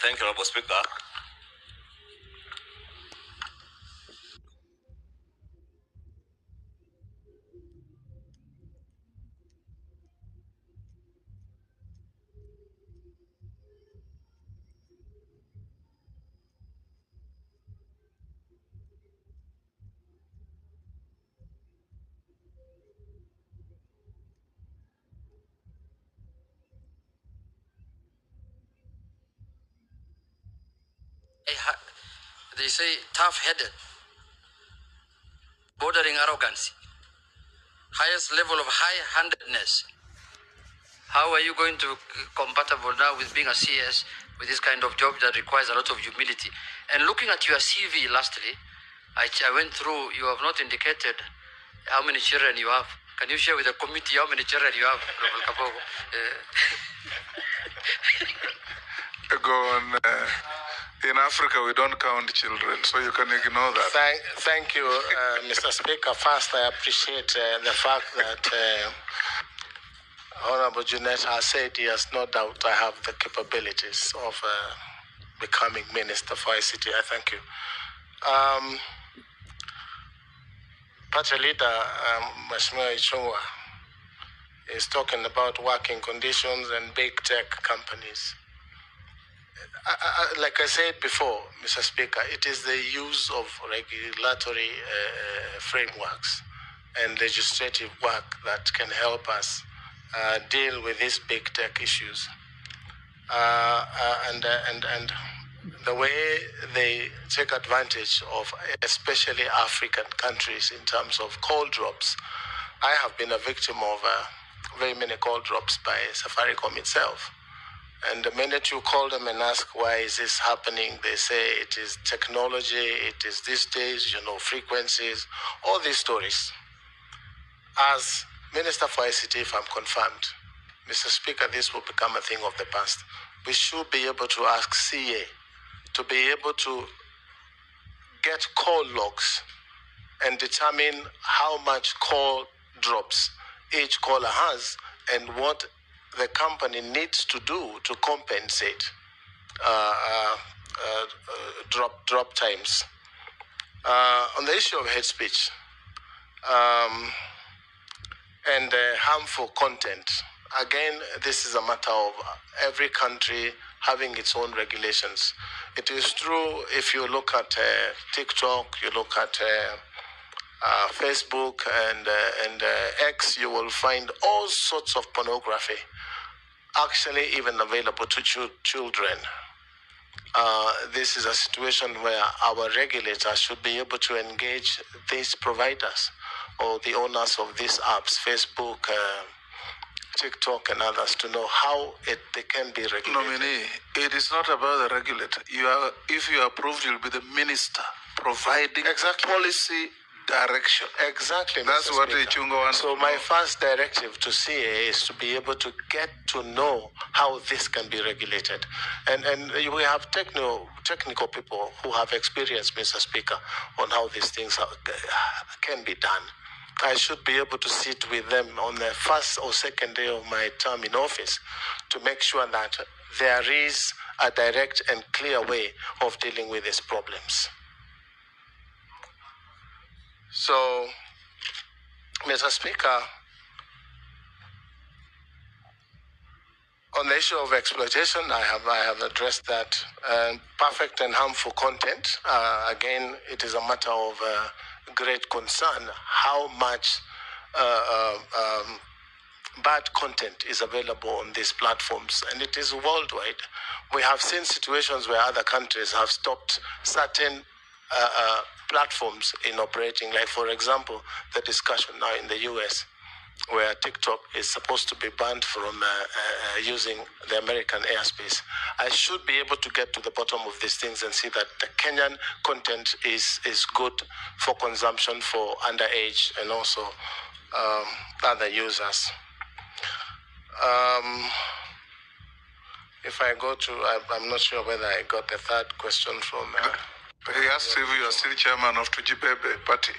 Thank you, Honorable Speaker. They say tough-headed, bordering arrogance, highest level of high-handedness. How are you going to compatible now with being a CS with this kind of job that requires a lot of humility? And looking at your CV lastly, I went through, you have not indicated how many children you have. Can you share with the committee how many children you have, Honorable Kabogo? Go on. In Africa, we don't count children, so you can ignore that. Thank you, Mr. Speaker. First, I appreciate the fact that Honorable Junet has said he has no doubt I have the capabilities of becoming Minister for ICT. I thank you. Party leader, Mheshimiwa Ichung'wa, is talking about working conditions and big tech companies. Like I said before, Mr. Speaker, it is the use of regulatory frameworks and legislative work that can help us deal with these big tech issues. And the way they take advantage of, especially African countries, in terms of call drops. I have been a victim of very many call drops by Safaricom itself. And the minute you call them and ask why is this happening, they say it is technology, it is these days, frequencies, all these stories. As Minister for ICT, if I'm confirmed, Mr. Speaker, this will become a thing of the past. We should be able to ask CA to be able to get call logs and determine how much call drops each caller has and what the company needs to do to compensate drop times. On the issue of hate speech and harmful content, again, this is a matter of every country having its own regulations. It is true if you look at TikTok, you look at Facebook and X, you will find all sorts of pornography, actually even available to children. This is a situation where our regulators should be able to engage these providers or the owners of these apps, Facebook, TikTok, and others, to know how they can be regulated. Nominee, it is not about the regulator. If you are approved, you'll be the minister providing policy direction. Exactly. That's what Ichung'wa wants. So my first directive to CA is to be able to get to know how this can be regulated. And we have technical people who have experience, Mr. Speaker, on how these things can be done. I should be able to sit with them on the first or second day of my term in office to make sure that there is a direct and clear way of dealing with these problems. So, Mr. Speaker, on the issue of exploitation, I have addressed that. Perfect and harmful content, again, it is a matter of great concern how much bad content is available on these platforms, and it is worldwide. We have seen situations where other countries have stopped certain platforms in operating, like, for example, the discussion now in the US, where TikTok is supposed to be banned from using the American airspace. I should be able to get to the bottom of these things and see that the Kenyan content is good for consumption for underage and also other users. If I go to, I'm not sure whether I got the third question from... He asked if you are still chairman of Tujibebe party.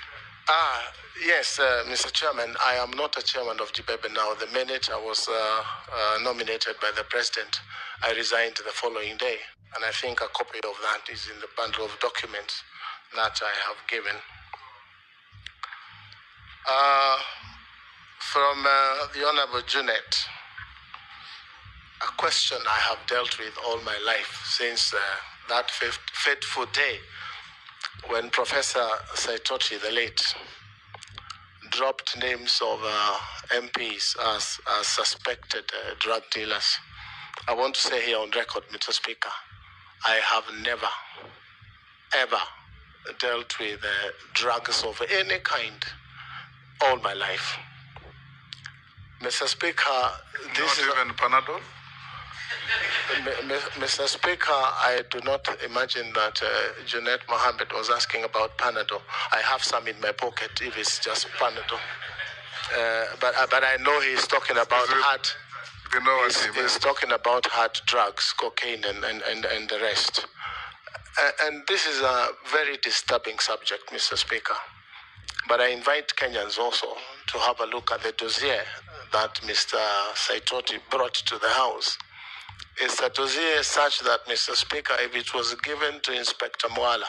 Yes, Mr. Chairman, I am not a chairman of GBEB now. The minute I was nominated by the president, I resigned the following day. And I think a copy of that is in the bundle of documents that I have given. From the Honorable Junet, a question I have dealt with all my life since that fateful day when Professor Saitoti, the late, dropped names of MPs as suspected drug dealers. I want to say here on record, Mr. Speaker, I have never, ever dealt with drugs of any kind all my life. Mr. Speaker, this not even Panadol? Mr. Speaker, I do not imagine that Junet Mohammed was asking about Panadol. I have some in my pocket if it's just Panadol. But I know he's talking about hard. You know what he's talking about hard drugs, cocaine, and the rest. And this is a very disturbing subject, Mr. Speaker. But I invite Kenyans also to have a look at the dossier that Mr. Saitoti brought to the House. It's a dossier such that, Mr. Speaker, if it was given to Inspector Mwala,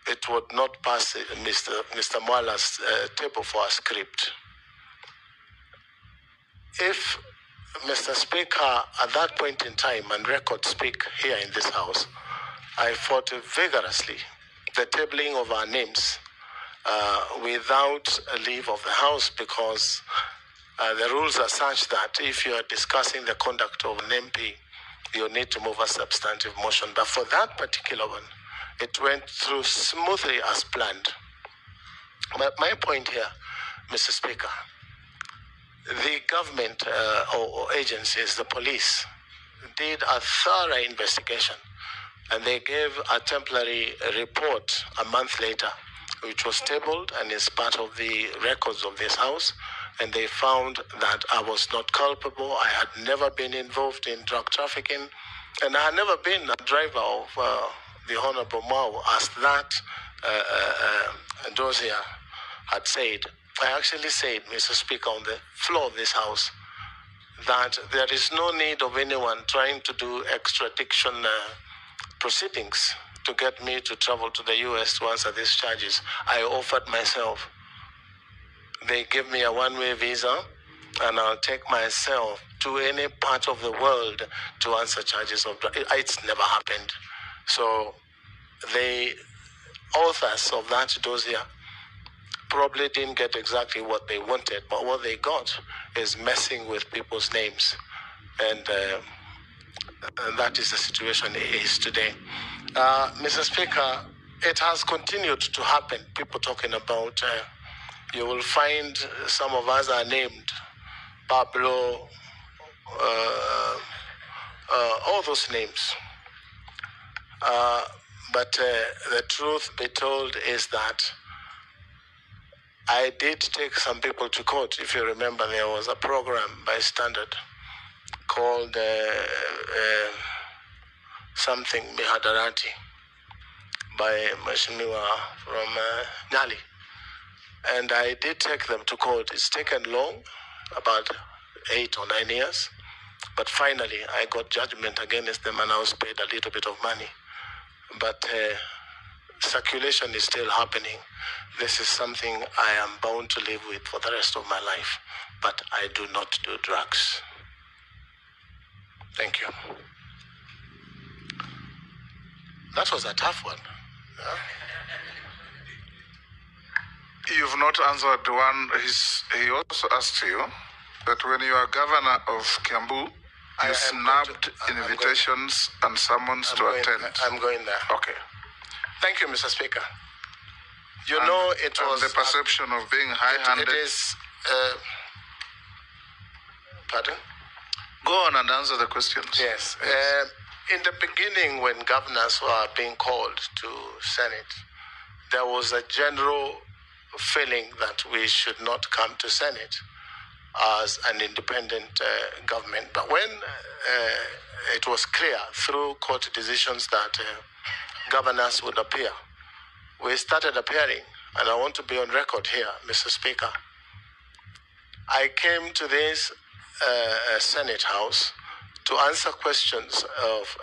it would not pass Mr. Mwala's table for a script. If, Mr. Speaker, at that point in time, and records speak here in this House, I fought vigorously the tabling of our names without a leave of the House, because the rules are such that if you are discussing the conduct of an MP, you need to move a substantive motion. But for that particular one, it went through smoothly as planned. But my point here, Mr. Speaker, the government or agencies, the police, did a thorough investigation, and they gave a temporary report a month later, which was tabled and is part of the records of this House. And they found that I was not culpable. I had never been involved in drug trafficking, and I had never been a driver of the Honorable Mao, as that dossier had said. I actually said, Mr. Speaker, on the floor of this House, that there is no need of anyone trying to do extradition proceedings to get me to travel to the US to answer these charges. I offered myself. They give me a one-way visa, and I'll take myself to any part of the world to answer charges of drugs. It's never happened. So the authors of that dossier probably didn't get exactly what they wanted, but what they got is messing with people's names. And that is the situation it is today. Mr. Speaker, it has continued to happen. People talking about... you will find some of us are named Pablo, all those names. But the truth be told is that I did take some people to court. If you remember, there was a program by Standard called something Mihadarati by Mheshimiwa from Nyali. And I did take them to court. It's taken long, about 8 or 9 years. But finally, I got judgment against them, and I was paid a little bit of money. But circulation is still happening. This is something I am bound to live with for the rest of my life. But I do not do drugs. Thank you. That was a tough one. Yeah? You've not answered one. He also asked you that when you are governor of Kiambu, you snapped invitations and summons to attend. I'm going there. Okay. Thank you, Mr. Speaker. You know, it was... the perception of being high-handed. It is... pardon? Go on and answer the questions. Yes. In the beginning, when governors were being called to Senate, there was a general feeling that we should not come to Senate as an independent government. But when it was clear through court decisions that governors would appear, we started appearing and I want to be on record here, Mr. Speaker. I came to this Senate House to answer questions of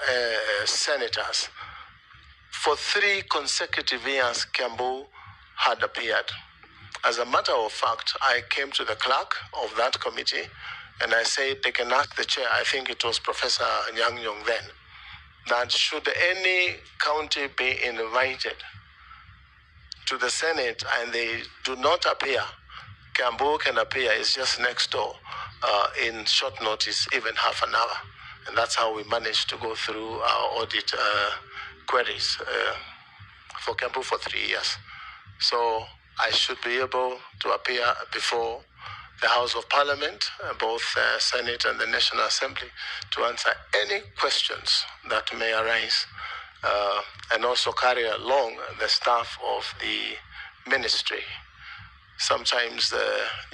senators. For 3 consecutive years, Kiambu had appeared. As a matter of fact, I came to the clerk of that committee and I said they can ask the chair, I think it was Professor Nyang Yong then, that should any county be invited to the Senate and they do not appear, Kiambu can appear. It's just next door in short notice, even half an hour. And that's how we managed to go through our audit queries for Kiambu for 3 years. So I should be able to appear before the House of Parliament, both Senate and the National Assembly, to answer any questions that may arise, and also carry along the staff of the ministry. Sometimes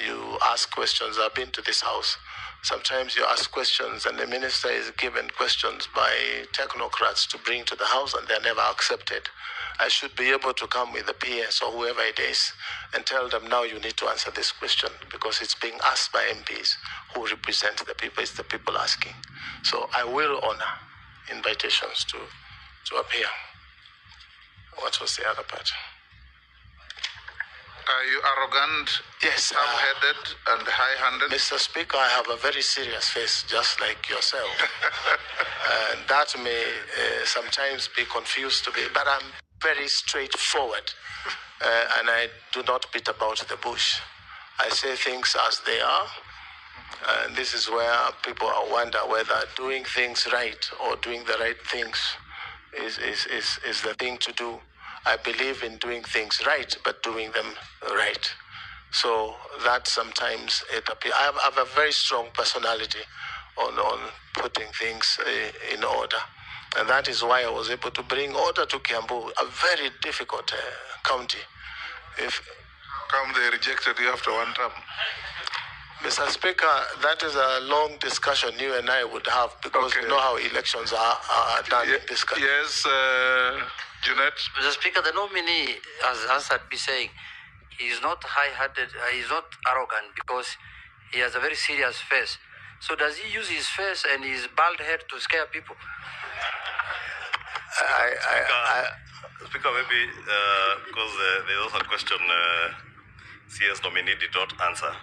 you ask questions. I've been to this house. Sometimes you ask questions and the minister is given questions by technocrats to bring to the house and they're never accepted. I should be able to come with the PS or whoever it is and tell them, now you need to answer this question because it's being asked by MPs who represent the people. It's the people asking. So I will honor invitations to appear. What was the other part? Are you arrogant, Yes, ham-headed, and high-handed? Mr. Speaker, I have a very serious face, just like yourself. And that may sometimes be confused to me, but I'm very straightforward. And I do not beat about the bush. I say things as they are. And this is where people wonder whether doing things right or doing the right things is the thing to do. I believe in doing things right, but doing them right. So that sometimes it appears. I have a very strong personality on putting things in order. And that is why I was able to bring order to Kiambu, a very difficult county. Come, they rejected you after one term. Mr. Speaker, that is a long discussion you and I would have because you know how elections are done in this country. Yes, Jeanette? Mr. Speaker, the nominee has answered me saying he is not high-handed, he is not arrogant because he has a very serious face. So does he use his face and his bald head to scare people? Speaker, maybe because there was a question CS nominee did not answer.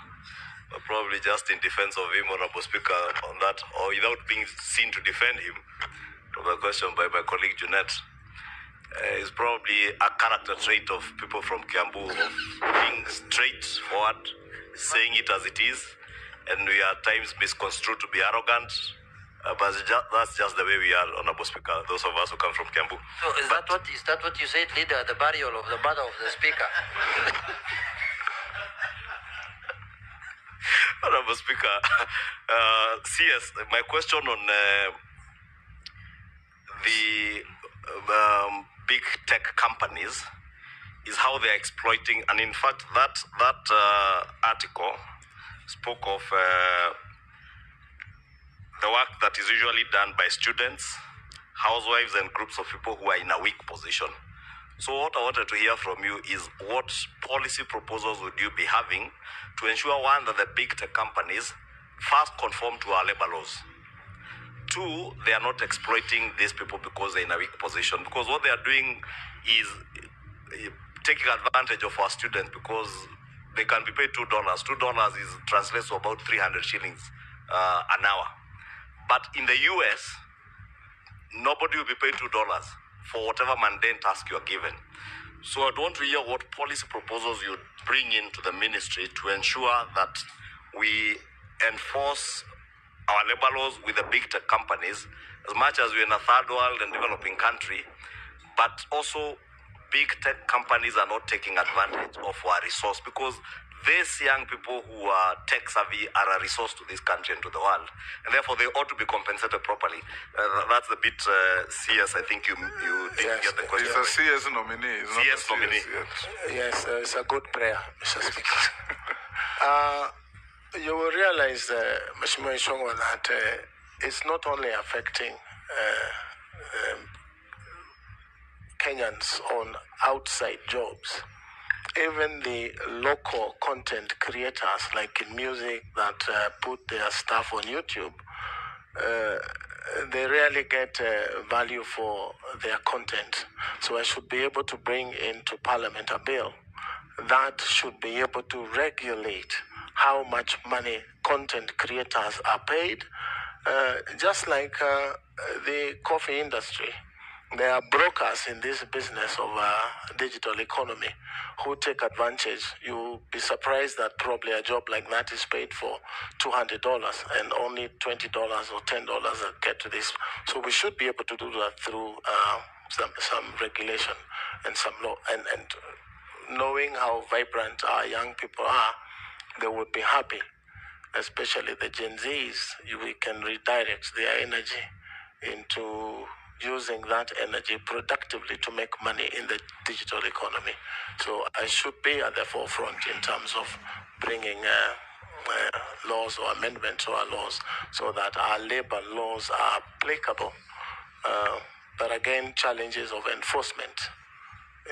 But probably just in defense of him, Honorable Speaker, on that, or without being seen to defend him, from a question by my colleague Jeanette, is probably a character trait of people from Kiambu, of being straightforward, saying it as it is, and we are at times misconstrued to be arrogant. But that's just the way we are, Honorable Speaker, those of us who come from Kiambu. So is that what you said, leader, at the burial of the mother of the Speaker? Honorable Speaker, CS, my question on the big tech companies is how they're exploiting, and in fact, that article spoke of the work that is usually done by students, housewives, and groups of people who are in a weak position. So what I wanted to hear from you is what policy proposals would you be having to ensure, one, that the big tech companies first conform to our labor laws. Two, they are not exploiting these people because they're in a weak position. Because what they are doing is taking advantage of our students because they can be paid $2. $2 translates to about 300 shillings an hour. But in the US, nobody will be paid $2 for whatever mundane task you are given. So I'd want to hear what policy proposals you bring into the ministry to ensure that we enforce our labor laws with the big tech companies, as much as we're in a third world and developing country, but also big tech companies are not taking advantage of our resource, because these young people who are tech savvy are a resource to this country and to the world, and therefore they ought to be compensated properly. That's the bit CS, I think you didn't get the question. It's a CS nominee. CS nominee. Yes, it's a good prayer, Mr. Speaker. You will realize, Mheshimiwa Ishongwa, that it's not only affecting Kenyans on outside jobs. even the local content creators, like in music, that put their stuff on YouTube, they rarely get value for their content. So I should be able to bring into Parliament a bill that should be able to regulate how much money content creators are paid, just like the coffee industry. There are brokers in this business of digital economy who take advantage. You'll be surprised that probably a job like that is paid for $200 and only $20 or $10 get to this. So we should be able to do that through some regulation and some law. And knowing how vibrant our young people are, they would be happy, especially the Gen Zs. We can redirect their energy into using that energy productively to make money in the digital economy. So I should be at the forefront in terms of bringing laws or amendments to our laws so that our labor laws are applicable. But again, challenges of enforcement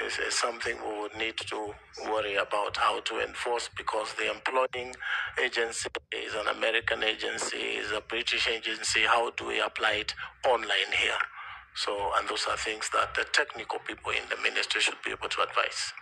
is something we would need to worry about how to enforce, because the employing agency is an American agency, is a British agency. How do we apply it online here? So, and those are things that the technical people in the ministry should be able to advise.